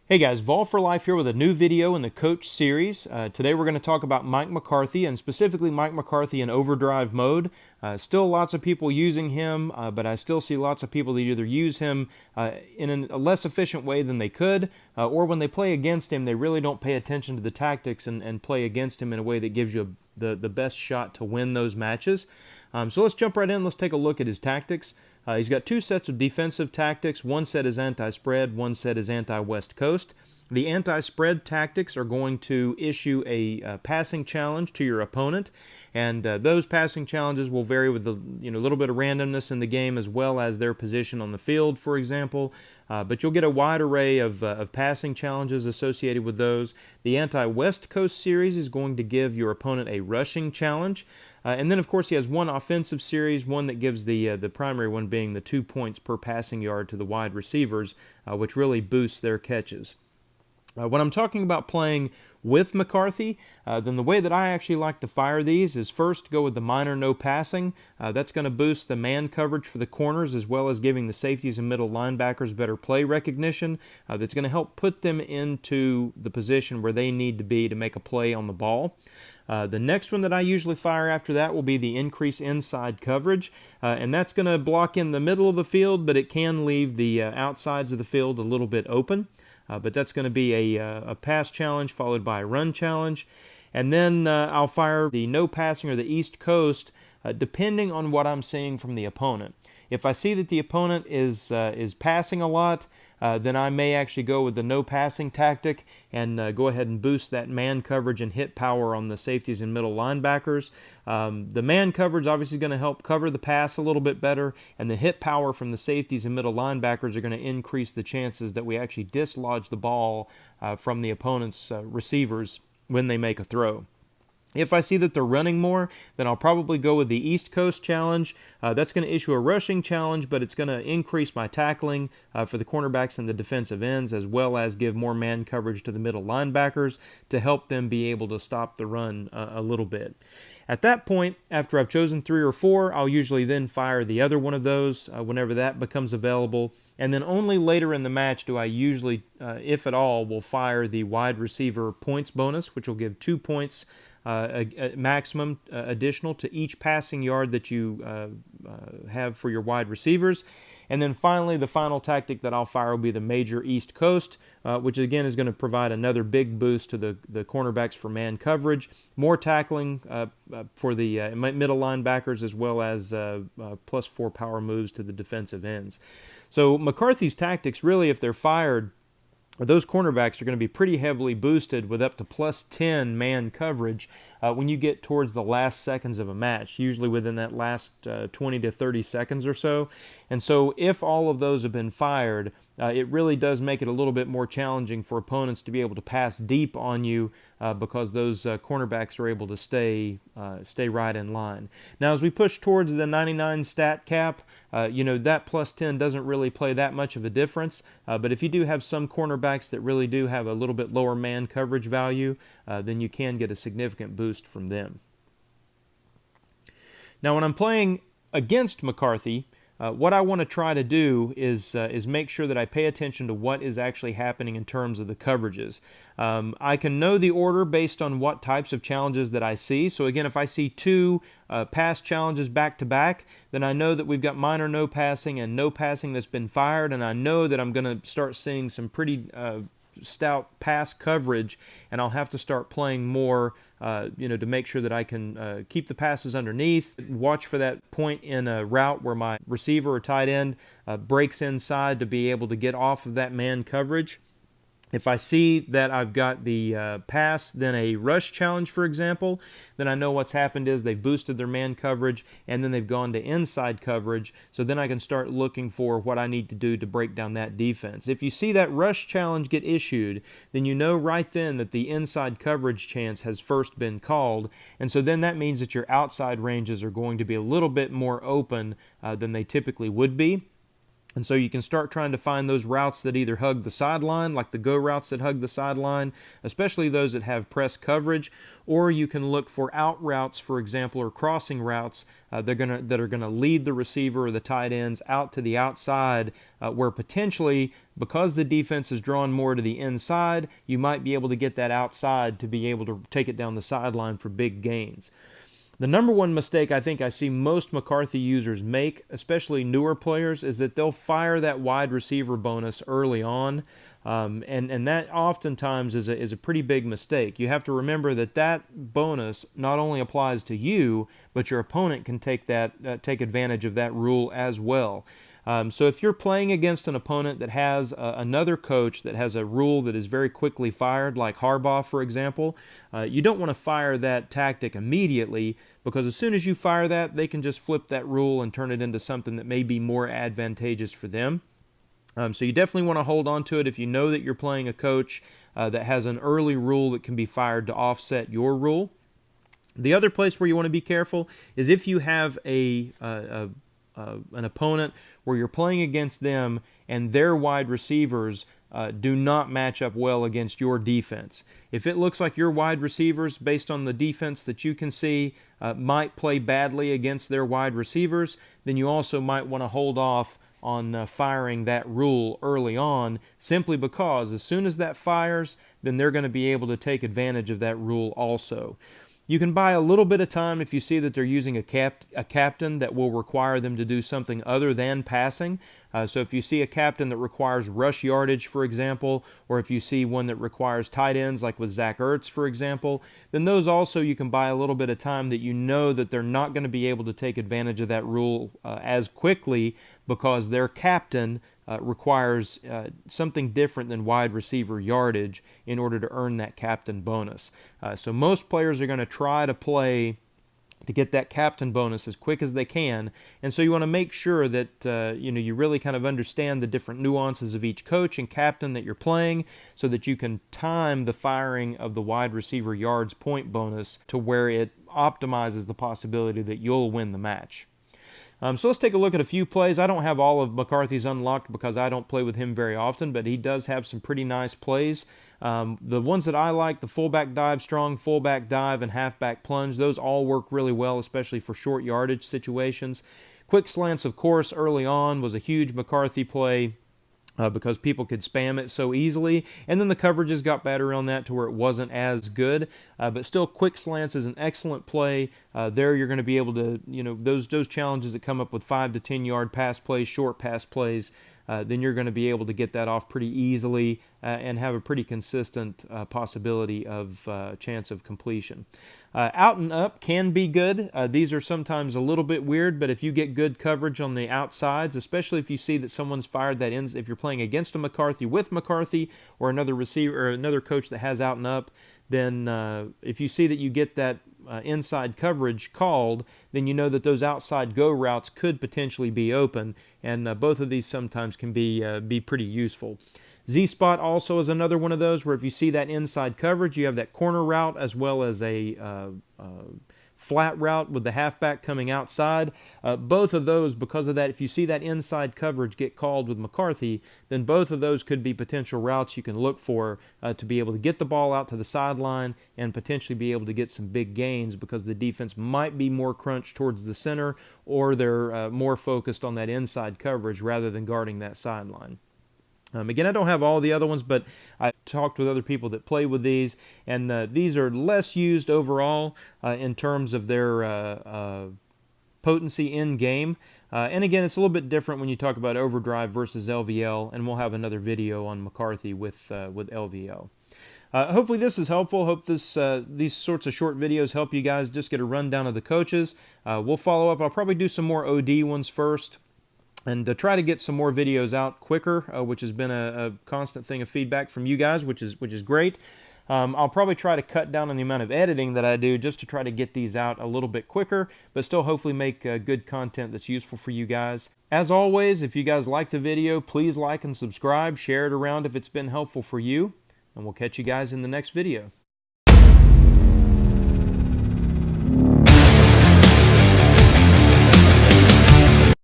Hey guys, Vol for Life here with a new video in the Coach series. Today we're going to talk about Mike McCarthy, and specifically Mike McCarthy in Overdrive mode. Still lots of people using him, but I still see lots of people that either use him in a less efficient way than they could, or when they play against him, they really don't pay attention to the tactics and play against him in a way that gives you the best shot to win those matches. So let's jump right in. Let's take a look at his tactics. He's got two sets of defensive tactics. One set is anti-spread, one set is anti-West Coast. The anti-spread tactics are going to issue a passing challenge to your opponent, and those passing challenges will vary with a little bit of randomness in the game as well as their position on the field, for example. But you'll get a wide array of passing challenges associated with those. The anti-West Coast series is going to give your opponent a rushing challenge. And then, of course, he has one offensive series, one that gives the primary one being the 2 points per passing yard to the wide receivers, which really boosts their catches. When I'm talking about playing with McCarthy, then the way that I actually like to fire these is first go with the minor no passing. That's going to boost the man coverage for the corners as well as giving the safeties and middle linebackers better play recognition. That's going to help put them into the position where they need to be to make a play on the ball. The next one that I usually fire after that will be the increase inside coverage, and that's going to block in the middle of the field, but it can leave the outsides of the field a little bit open. But that's going to be a pass challenge followed by a run challenge. And then I'll fire the no passing or the East Coast depending on what I'm seeing from the opponent. If I see that the opponent is passing a lot, then I may actually go with the no passing tactic and go ahead and boost that man coverage and hit power on the safeties and middle linebackers. The man coverage obviously is going to help cover the pass a little bit better, and the hit power from the safeties and middle linebackers are going to increase the chances that we actually dislodge the ball from the opponent's receivers when they make a throw. If I see that they're running more, then I'll probably go with the East Coast challenge. That's going to issue a rushing challenge, but it's going to increase my tackling for the cornerbacks and the defensive ends, as well as give more man coverage to the middle linebackers to help them be able to stop the run a little bit. At that point, after I've chosen 3 or 4, I'll usually then fire the other one of those whenever that becomes available. And then only later in the match do I usually, if at all, will fire the wide receiver points bonus, which will give 2 points a maximum additional to each passing yard that you have for your wide receivers. And then finally, the final tactic that I'll fire will be the major East Coast, which again is going to provide another big boost to the cornerbacks for man coverage, more tackling for the middle linebackers, as well as +4 power moves to the defensive ends. So McCarthy's tactics, really, if they're fired, those cornerbacks are going to be pretty heavily boosted with up to +10 man coverage when you get towards the last seconds of a match, usually within that last 20 to 30 seconds or so. And so if all of those have been fired, it really does make it a little bit more challenging for opponents to be able to pass deep on you because those cornerbacks are able to stay right in line. Now, as we push towards the 99 stat cap, that +10 doesn't really play that much of a difference. But if you do have some cornerbacks that really do have a little bit lower man coverage value, then you can get a significant boost from them. Now, when I'm playing against McCarthy, what I want to try to do is make sure that I pay attention to what is actually happening in terms of the coverages. I can know the order based on what types of challenges that I see. So again, if I see 2 pass challenges back to back, then I know that we've got minor no passing and no passing that's been fired, and I know that I'm going to start seeing some pretty stout pass coverage, and I'll have to start playing more to make sure that I can keep the passes underneath, watch for that point in a route where my receiver or tight end breaks inside to be able to get off of that man coverage. If I see that I've got the pass, then a rush challenge, for example, then I know what's happened is they've boosted their man coverage and then they've gone to inside coverage. So then I can start looking for what I need to do to break down that defense. If you see that rush challenge get issued, then you know right then that the inside coverage chance has first been called. And so then that means that your outside ranges are going to be a little bit more open than they typically would be. And so you can start trying to find those routes that either hug the sideline, like the go routes that hug the sideline, especially those that have press coverage, or you can look for out routes, for example, or crossing routes that are gonna lead the receiver or the tight ends out to the outside, where potentially, because the defense is drawn more to the inside, you might be able to get that outside to be able to take it down the sideline for big gains. The number one mistake I think I see most McCarthy users make, especially newer players, is that they'll fire that wide receiver bonus early on, and that oftentimes is a pretty big mistake. You have to remember that that bonus not only applies to you, but your opponent can take advantage of that rule as well. So if you're playing against an opponent that has another coach that has a rule that is very quickly fired, like Harbaugh, for example, you don't want to fire that tactic immediately, because as soon as you fire that, they can just flip that rule and turn it into something that may be more advantageous for them. So you definitely want to hold on to it if you know that you're playing a coach that has an early rule that can be fired to offset your rule. The other place where you want to be careful is if you have an opponent where you're playing against them and their wide receivers do not match up well against your defense. If it looks like your wide receivers, based on the defense that you can see, might play badly against their wide receivers, then you also might want to hold off on firing that rule early on, simply because as soon as that fires, then they're going to be able to take advantage of that rule also. You can buy a little bit of time if you see that they're using a captain that will require them to do something other than passing. So if you see a captain that requires rush yardage, for example, or if you see one that requires tight ends, like with Zach Ertz, for example, then those also you can buy a little bit of time that you know that they're not going to be able to take advantage of that rule as quickly, because their captain requires something different than wide receiver yardage in order to earn that captain bonus. So most players are going to try to play to get that captain bonus as quick as they can, and so you want to make sure that you really kind of understand the different nuances of each coach and captain that you're playing, so that you can time the firing of the wide receiver yards point bonus to where it optimizes the possibility that you'll win the match. So let's take a look at a few plays. I don't have all of McCarthy's unlocked because I don't play with him very often, but he does have some pretty nice plays. The ones that I like, the fullback dive, strong fullback dive, and halfback plunge, those all work really well, especially for short yardage situations. Quick slants, of course, early on was a huge McCarthy play, because people could spam it so easily, and then the coverages got better on that to where it wasn't as good, but still quick slants is an excellent play. There you're going to be able to, those challenges that come up with 5 to 10 yard pass plays, short pass plays, then you're going to be able to get that off pretty easily and have a pretty consistent possibility of chance of completion. Out and up can be good. These are sometimes a little bit weird, but if you get good coverage on the outsides, especially if you see that someone's fired that in, if you're playing against a McCarthy with McCarthy or another receiver or another coach that has out and up, then if you see that you get that inside coverage called, then you know that those outside go routes could potentially be open, and both of these sometimes can be pretty useful. Z-spot also is another one of those where if you see that inside coverage, you have that corner route as well as a flat route with the halfback coming outside. Both of those, because of that, if you see that inside coverage get called with McCarthy, then both of those could be potential routes you can look for to be able to get the ball out to the sideline and potentially be able to get some big gains, because the defense might be more crunched towards the center, or they're more focused on that inside coverage rather than guarding that sideline. Again, I don't have all the other ones, but I talked with other people that play with these, and these are less used overall in terms of their potency in game. And again, it's a little bit different when you talk about Overdrive versus LvL, and we'll have another video on McCarthy with LvL. Hopefully this is helpful. Hope these sorts of short videos help you guys just get a rundown of the coaches. We'll follow up. I'll probably do some more OD ones first, and to try to get some more videos out quicker, which has been a constant thing of feedback from you guys, which is great. I'll probably try to cut down on the amount of editing that I do just to try to get these out a little bit quicker, but still hopefully make good content that's useful for you guys. As always, if you guys like the video, please like and subscribe, share it around if it's been helpful for you, and we'll catch you guys in the next video.